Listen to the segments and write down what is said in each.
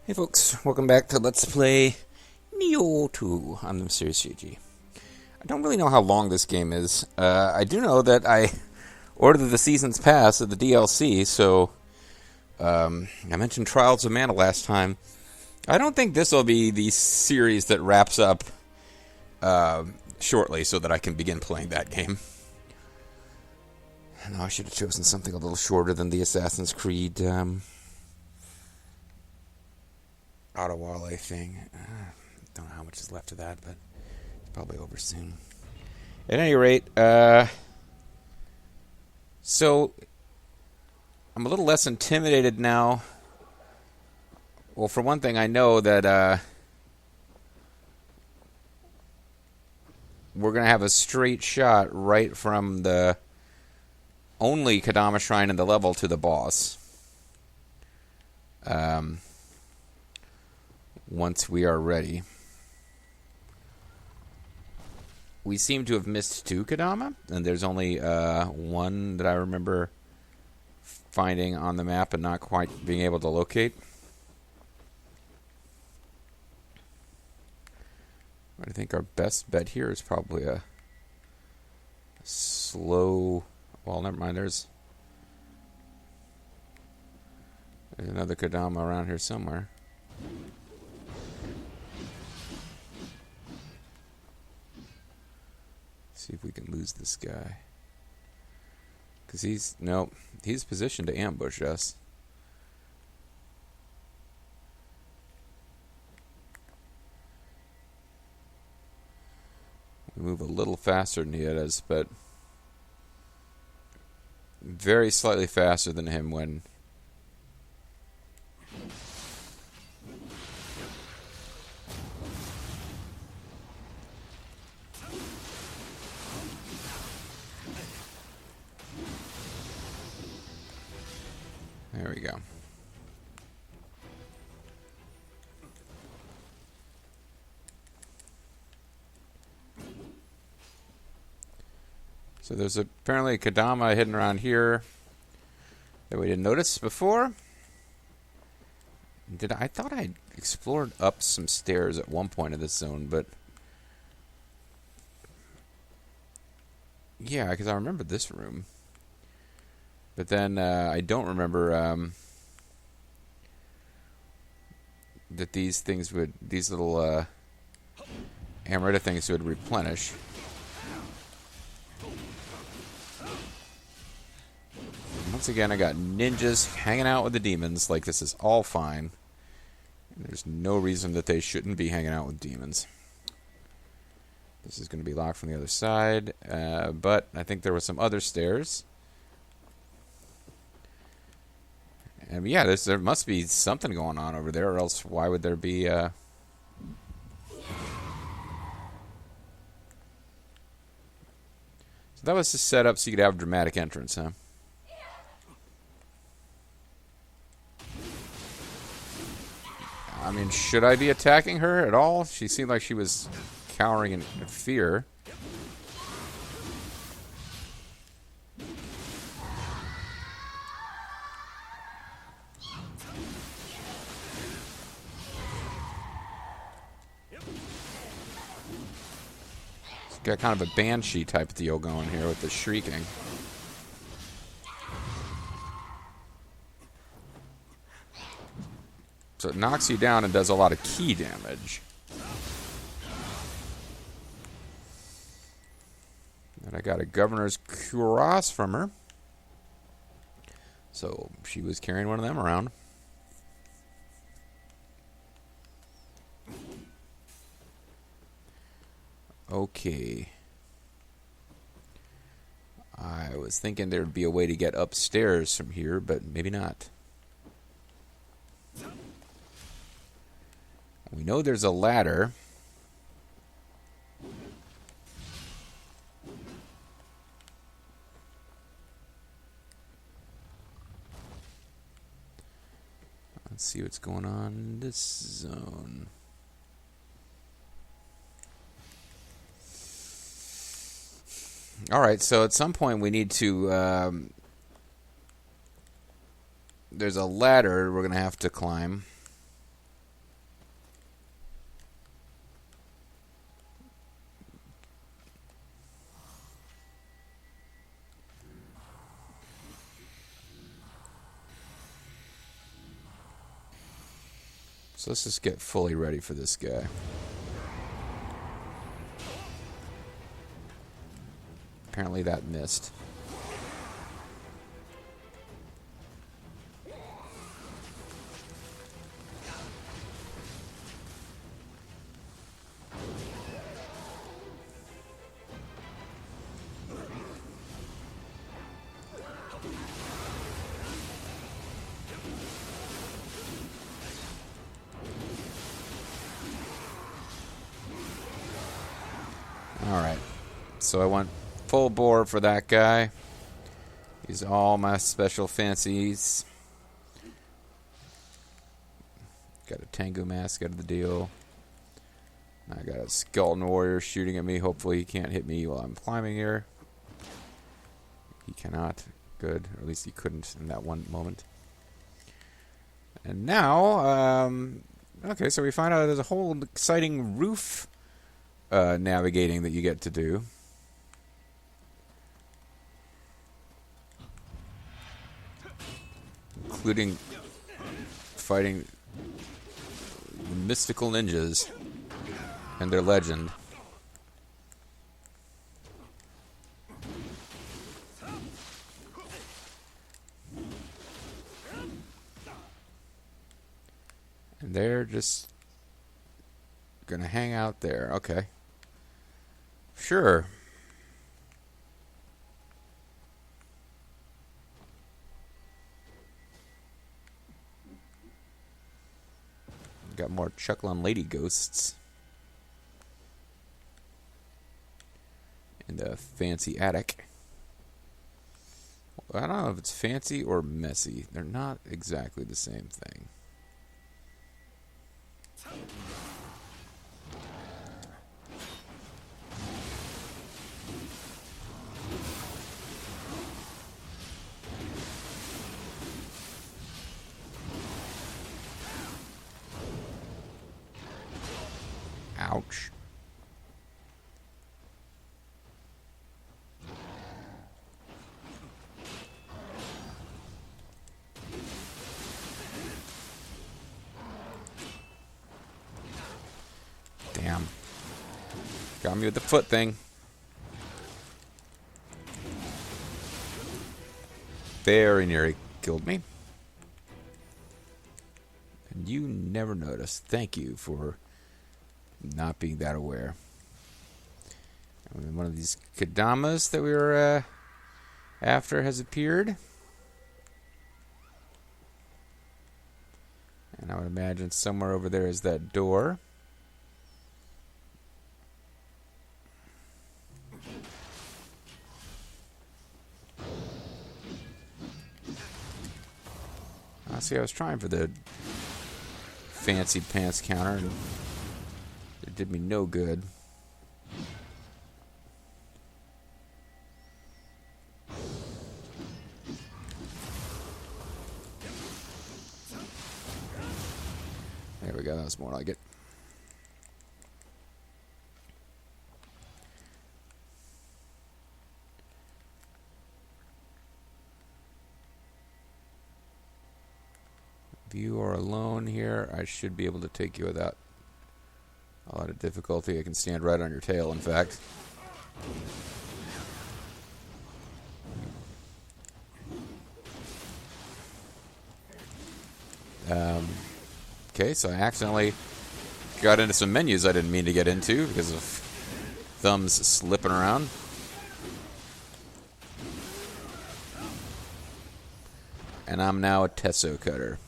Hey folks, welcome back to Let's Play Nioh 2 on the Series CG. I don't really know how long this game is. I do know that I ordered the Season's Pass of the DLC, so I mentioned Trials of Mana last time. I don't think this will be the series that wraps up shortly so that I can begin playing that game. No, I should have chosen something a little shorter than the Assassin's Creed Ottawale thing. Don't know how much is left of that, but it's probably over soon. At any rate, so I'm a little less intimidated now. Well, for one thing, I know that we're going to have a straight shot right from the only Kadama Shrine in the level to the boss. Once we are ready. We seem to have missed 2 Kadama, and there's only one that I remember finding on the map and not quite being able to locate. I think our best bet here is probably a slow... Well, never mind, there's another Kadama around here somewhere. See if we can lose this guy. Because he's positioned to ambush us. We move a little faster than he is, but very slightly faster than him when... There we go. So there's apparently a Kadama hidden around here that we didn't notice before. I thought I explored up some stairs at one point in this zone, but yeah, because I remember this room. But then I don't remember that these little Amarita things would replenish. And once again, I got ninjas hanging out with the demons like this is all fine. And there's no reason that they shouldn't be hanging out with demons. This is going to be locked from the other side, but I think there were some other stairs. And yeah, there must be something going on over there, or else why would there be... So that was just set up so you could have a dramatic entrance, huh? I mean, should I be attacking her at all? She seemed like she was cowering in fear. Got kind of a banshee type deal going here with the shrieking. So it knocks you down and does a lot of key damage. And I got a Governor's Cuirass from her. So she was carrying one of them around. Okay. I was thinking there would be a way to get upstairs from here, but maybe not. We know there's a ladder. Let's see what's going on in this zone. Alright, so at some point we need to... there's a ladder we're going to have to climb. So let's just get fully ready for this guy. Apparently that missed. Alright, so I went full bore for that guy. Use all my special fancies. Got a Tengu mask out of the deal. I got a skeleton warrior shooting at me. Hopefully he can't hit me while I'm climbing here. He cannot. Good. Or at least he couldn't in that one moment. And now, okay, so we find out there's a whole exciting roof navigating that you get to do. Including fighting the mystical ninjas and their legend. And they're just gonna hang out there. Okay. Sure. Got more chuckling lady ghosts in the fancy attic. I don't know if it's fancy or messy. They're not exactly the same thing. Ouch. Damn. Got me with the foot thing. Very nearly killed me. And you never noticed. Thank you for not being that aware. And one of these Kadamas that we were after has appeared. And I would imagine somewhere over there is that door. See, I was trying for the fancy pants counter, and it did me no good. There we go, that was more like it. If you are alone here, I should be able to take you without a lot of difficulty. I can stand right on your tail, in fact. Okay, so I accidentally got into some menus I didn't mean to get into because of thumbs slipping around. And I'm now a Tesso cutter.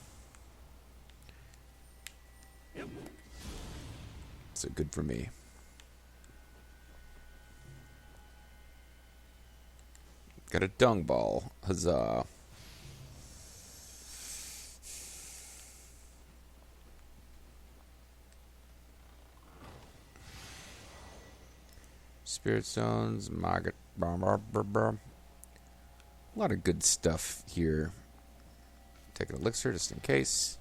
So good for me. Got a dung ball. Huzzah. Spirit stones. Maggot. A lot of good stuff here. Take an elixir just in case.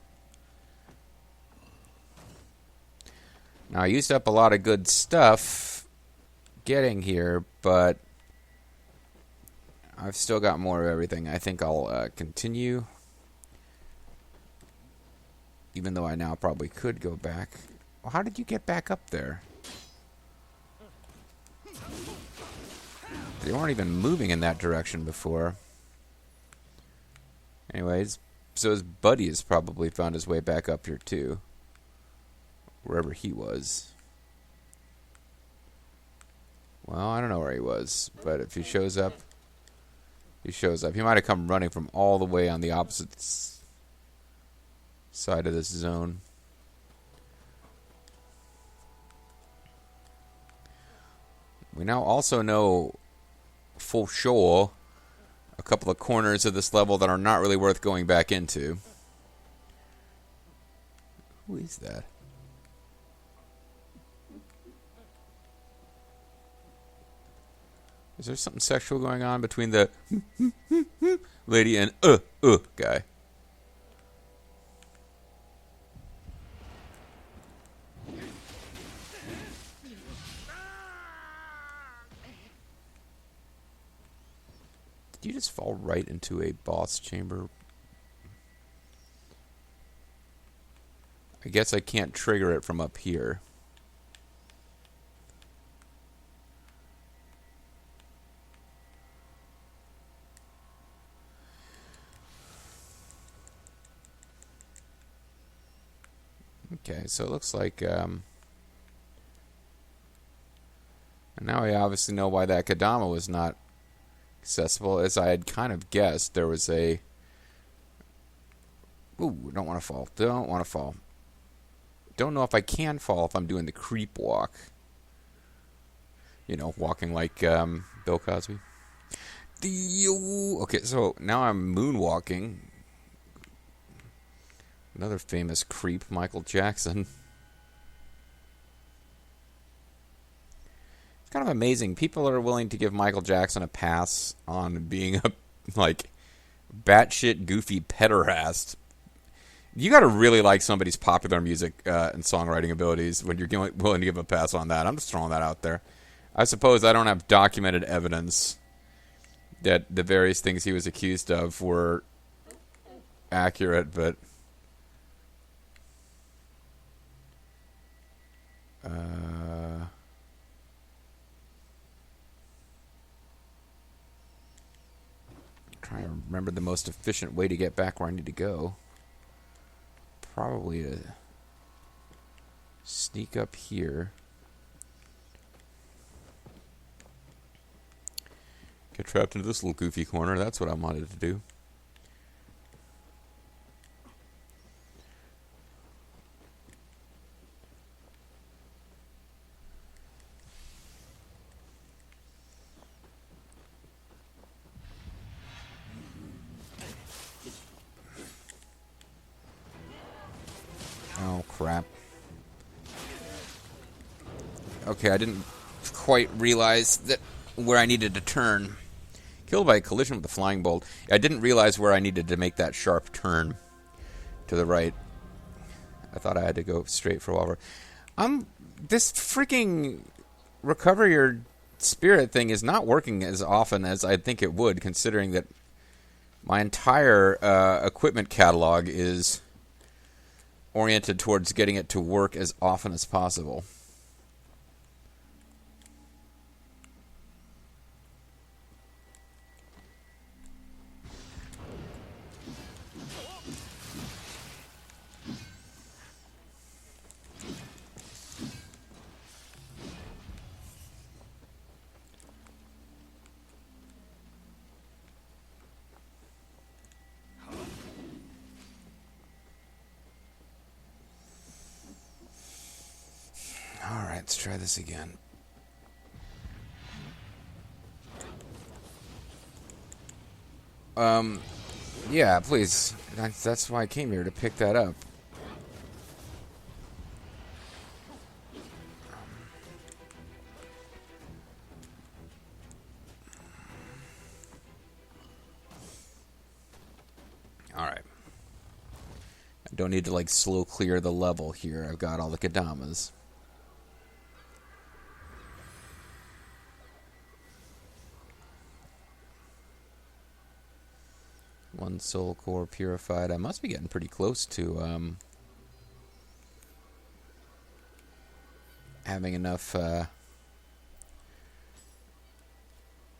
Now, I used up a lot of good stuff getting here, but I've still got more of everything. I think I'll continue Even though I now probably could go back. Well, how did you get back up there? They weren't even moving in that direction before. Anyways, so his buddy has probably found his way back up here too. Wherever he was. Well, I don't know where he was, but if he shows up, he shows up. He might have come running from all the way on the opposite side of this zone. We now also know for sure a couple of corners of this level that are not really worth going back into. Who is that? Is there something sexual going on between the lady and guy? Did you just fall right into a boss chamber? I guess I can't trigger it from up here. Okay, so it looks like... and now I obviously know why that Kodama was not accessible. As I had kind of guessed, there was a... Ooh, don't want to fall. Don't want to fall. Don't know if I can fall if I'm doing the creep walk. You know, walking like Bill Cosby. Okay, so now I'm moonwalking. Another famous creep, Michael Jackson. It's kind of amazing. People are willing to give Michael Jackson a pass on being a, like, batshit goofy pederast. You got to really like somebody's popular music and songwriting abilities when you're willing to give a pass on that. I'm just throwing that out there. I suppose I don't have documented evidence that the various things he was accused of were accurate, but... trying to remember the most efficient way to get back where I need to go. Probably to sneak up here. Get trapped into this little goofy corner. That's what I wanted to do. Oh, crap. Okay, I didn't quite realize that where I needed to turn. Killed by a collision with the flying bolt. I didn't realize where I needed to make that sharp turn to the right. I thought I had to go straight for a while. This freaking recover your spirit thing is not working as often as I think it would, considering that my entire equipment catalog is oriented towards getting it to work as often as possible. Alright, let's try this again. Yeah, please. That's why I came here, to pick that up. Alright. I don't need to, like, slow clear the level here. I've got all the Kodamas. One soul core purified. I must be getting pretty close to having enough.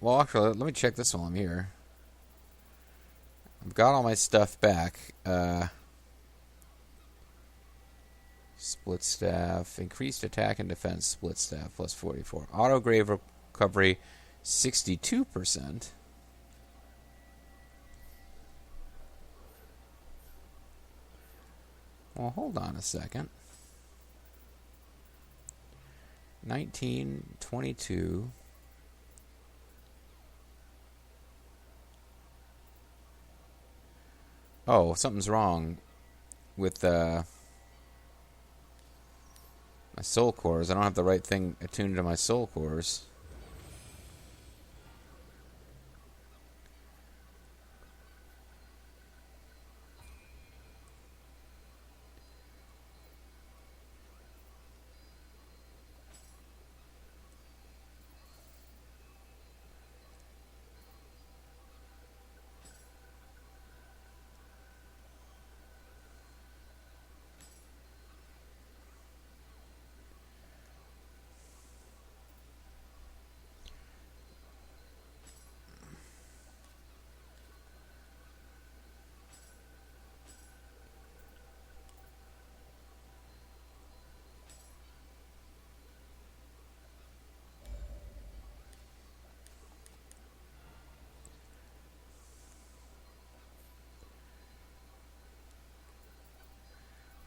Well, actually, let me check this while I'm here. I've got all my stuff back. Split staff, increased attack and defense, split staff plus 44. Auto grave recovery, 62%. Well, hold on a second. 19, 22. Oh, something's wrong with my soul cores. I don't have the right thing attuned to my soul cores.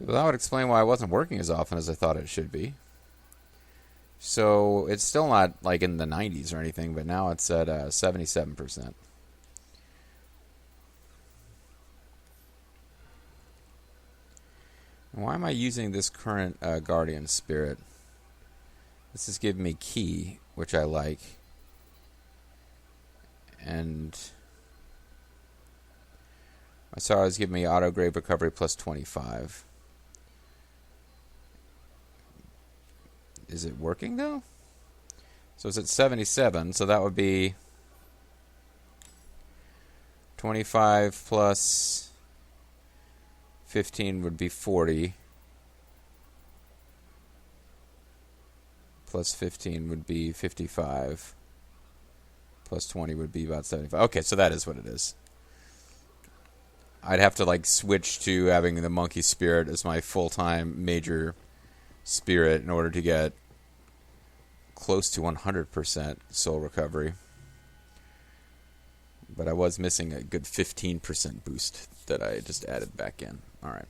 Well, that would explain why it wasn't working as often as I thought it should be. So it's still not like in the 90s or anything, but now it's at 77%. Why am I using this current Guardian Spirit? This is giving me Ki, which I like. And I saw it was giving me auto grave recovery plus 25. Is it working though? So it's at 77, so that would be 25 plus 15 would be 40. Plus 15 would be 55. Plus 20 would be about 75. Okay, so that is what it is. I'd have to like switch to having the monkey spirit as my full-time major spirit in order to get close to 100% soul recovery. But I was missing a good 15% boost that I just added back in. All right.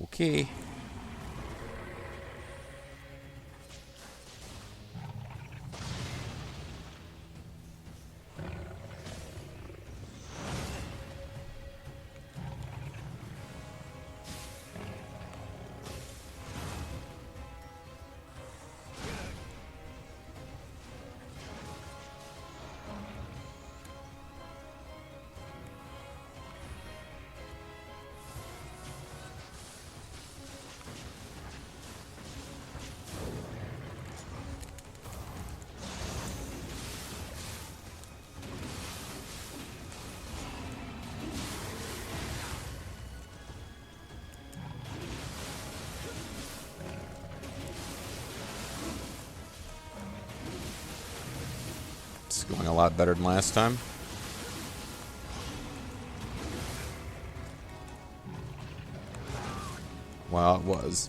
Okay. It's going a lot better than last time. Well, it was.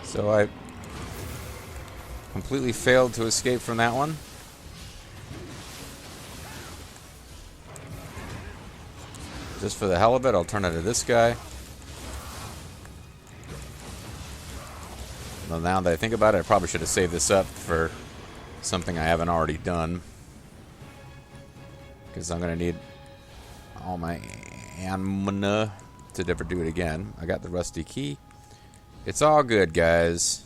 So I completely failed to escape from that one. Just for the hell of it, I'll turn it to this guy. Well, now that I think about it, I probably should have saved this up for something I haven't already done. Because I'm going to need all my ammo to never do it again. I got the rusty key. It's all good, guys.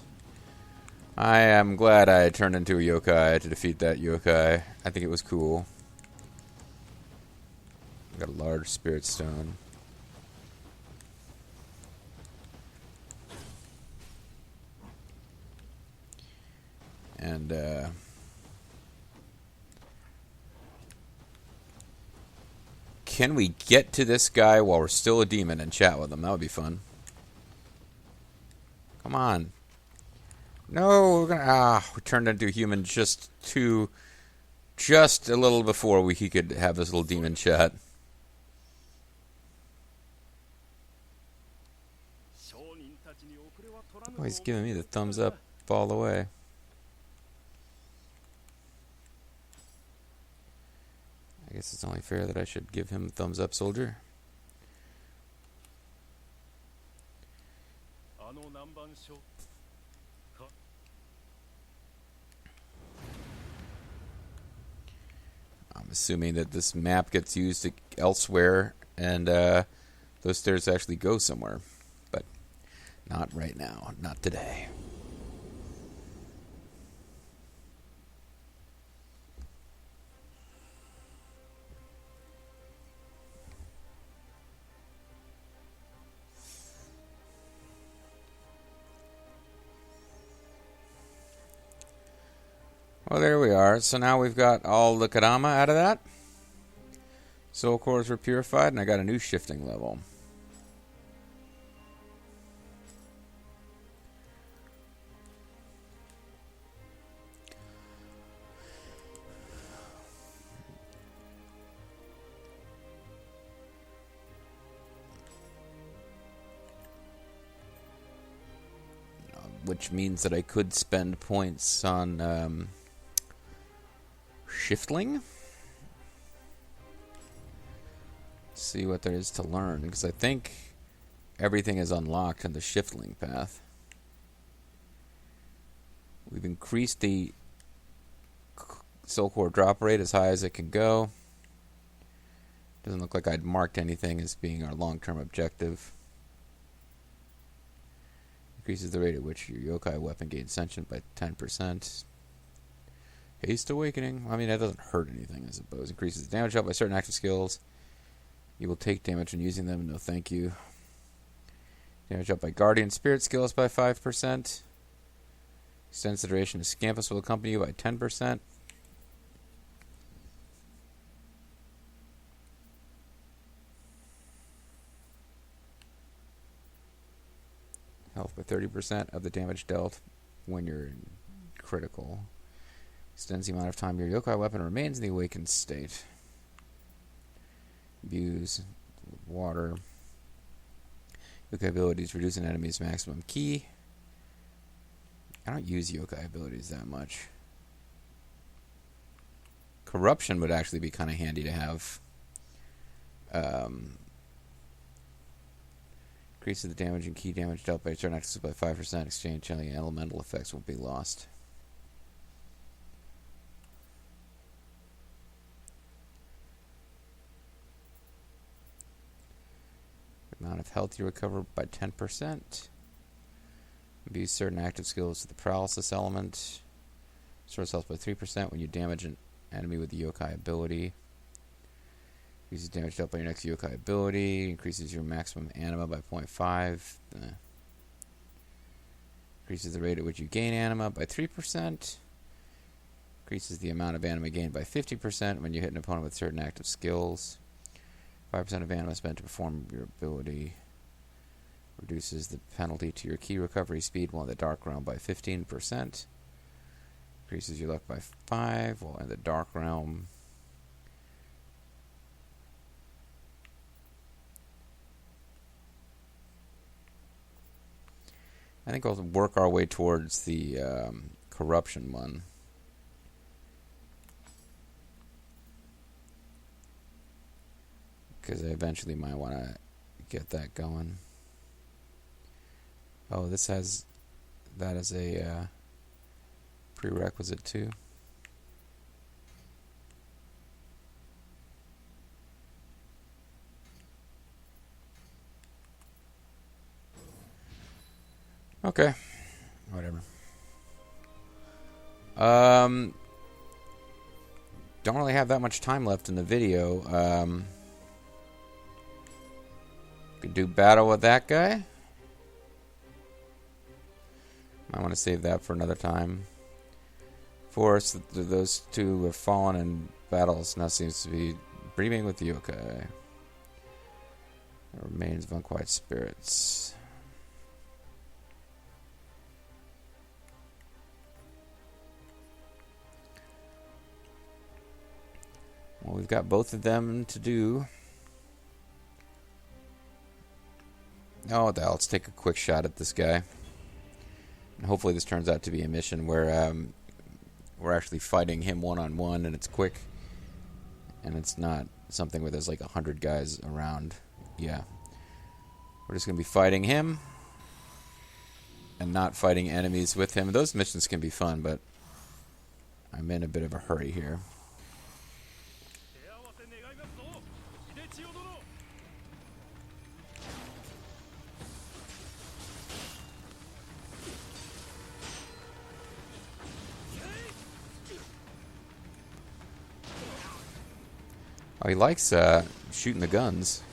I am glad I turned into a yokai to defeat that yokai. I think it was cool. I got a large spirit stone. And, can we get to this guy while we're still a demon and chat with him? That would be fun. Come on. No, we're gonna... we turned into a human just a little before he could have this little demon chat. Oh, he's giving me the thumbs up all the way. I guess it's only fair that I should give him a thumbs up, soldier. I'm assuming that this map gets used elsewhere, and those stairs actually go somewhere. But not right now. Not today. Well, there we are. So now we've got all the Kadama out of that. Soul cores were purified, and I got a new shifting level. Which means that I could spend points on Shiftling. See what there is to learn, because I think everything is unlocked in the Shiftling path. We've increased the soul core drop rate as high as it can go. Doesn't look like I'd marked anything as being our long-term objective. Increases the rate at which your yokai weapon gains sentient by 10%. Haste Awakening. I mean, that doesn't hurt anything, I suppose. Increases the damage out by certain active skills. You will take damage when using them. No, thank you. Damage up by Guardian Spirit skills by 5%. Extends the duration of Scampus will accompany you by 10%. Health by 30% of the damage dealt when you're in critical. Extends the amount of time your yokai weapon remains in the awakened state. Views, water. Yokai abilities reduce an enemy's maximum ki. I don't use yokai abilities that much. Corruption would actually be kind of handy to have. Increases the damage and key damage dealt by certain actions by 5%. Exchange any elemental effects will be lost. Amount of health you recover by 10%. Abuse certain active skills to the paralysis element. Restores health by 3% when you damage an enemy with the yokai ability. Increases damage dealt by your next yokai ability. Increases your maximum anima by 0.5. Increases the rate at which you gain anima by 3%. Increases the amount of anima gained by 50% when you hit an opponent with certain active skills. 5% of anima spent to perform your ability. Reduces the penalty to your key recovery speed while in the Dark Realm by 15%. Increases your luck by 5 while in the Dark Realm. I think we'll work our way towards the corruption one. Because I eventually might want to get that going. Oh, this has that as a prerequisite too. Okay, whatever. Don't really have that much time left in the video. Could do battle with that guy. I want to save that for another time. Force, those two have fallen in battles. Now seems to be breathing with the yokai. Remains of unquiet spirits. Well, we've got both of them to do. Oh, what the hell? Let's take a quick shot at this guy. And hopefully this turns out to be a mission where we're actually fighting him one-on-one, and it's quick. And it's not something where there's like 100 guys around. Yeah. We're just going to be fighting him. And not fighting enemies with him. Those missions can be fun, but I'm in a bit of a hurry here. Oh, he likes shooting the guns.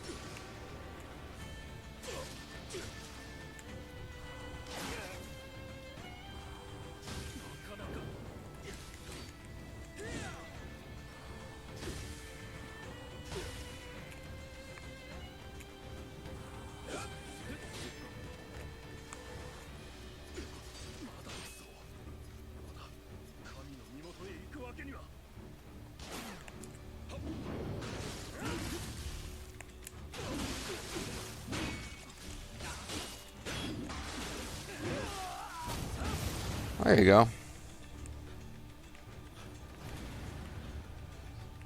There you go.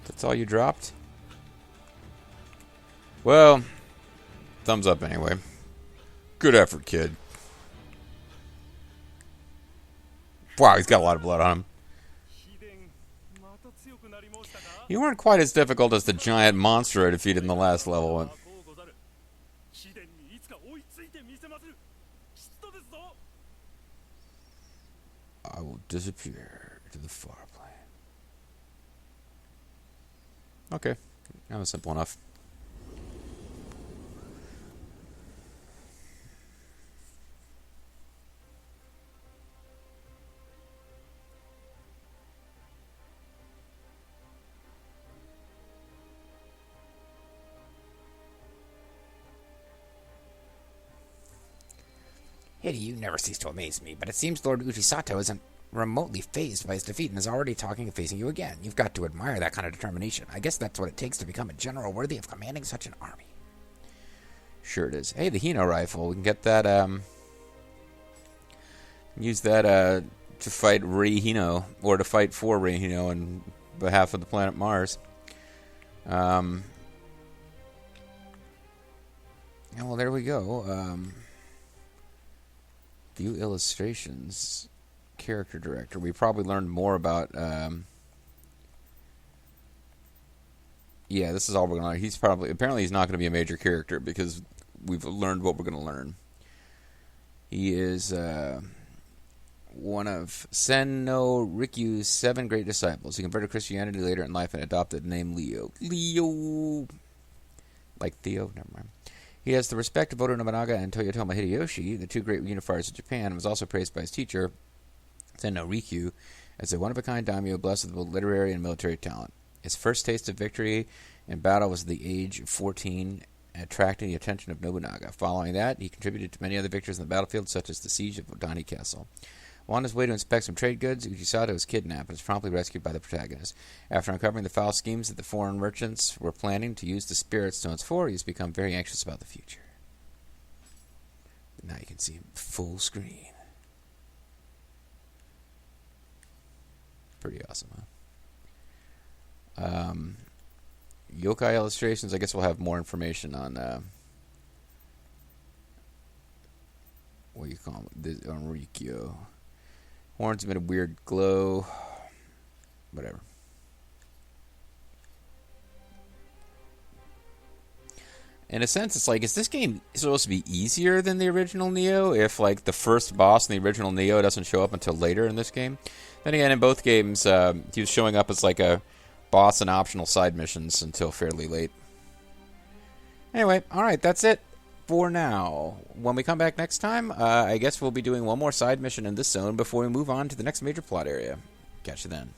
That's all you dropped? Well, thumbs up anyway. Good effort, kid. Wow, he's got a lot of blood on him. You weren't quite as difficult as the giant monster I defeated in the last level. I will disappear to the far plane. Okay, that was simple enough. Hidey, you never cease to amaze me, but it seems Lord Uchisato isn't remotely fazed by his defeat and is already talking and facing you again. You've got to admire that kind of determination. I guess that's what it takes to become a general worthy of commanding such an army. Sure it is. Hey, the Hino rifle. We can get that, use that, to fight Rei Hino, or to fight for Rei Hino on behalf of the planet Mars. Yeah, well, there we go. View illustrations. Character director. We probably learned more about. Yeah, this is all we're gonna learn. He's probably apparently he's not going to be a major character because we've learned what we're going to learn. He is one of Senno Rikyu's 7 great disciples. He converted to Christianity later in life and adopted the name Leo. Leo, like Theo. Never mind. He has the respect of Oda Nobunaga and Toyotomi Hideyoshi, the 2 great unifiers of Japan, and was also praised by his teacher, Senno Rikyu, as a one-of-a-kind daimyo blessed with both literary and military talent. His first taste of victory in battle was at the age of 14, attracting the attention of Nobunaga. Following that, he contributed to many other victories on the battlefield, such as the siege of Odani Castle. While on his way to inspect some trade goods, Uchisato is kidnapped and is promptly rescued by the protagonist. After uncovering the foul schemes that the foreign merchants were planning to use the Spirit Stones for, he has become very anxious about the future. Now you can see him full screen. Pretty awesome, huh? Yokai illustrations, I guess we'll have more information on what do you call him? This Enrico. Horns made a weird glow. Whatever. In a sense, it's like, is this game supposed to be easier than the original Nioh if, like, the first boss in the original Nioh doesn't show up until later in this game? Then again, in both games, he was showing up as, like, a boss and optional side missions until fairly late. Anyway, alright, that's it for now. When we come back next time, I guess we'll be doing one more side mission in this zone before we move on to the next major plot area. Catch you then.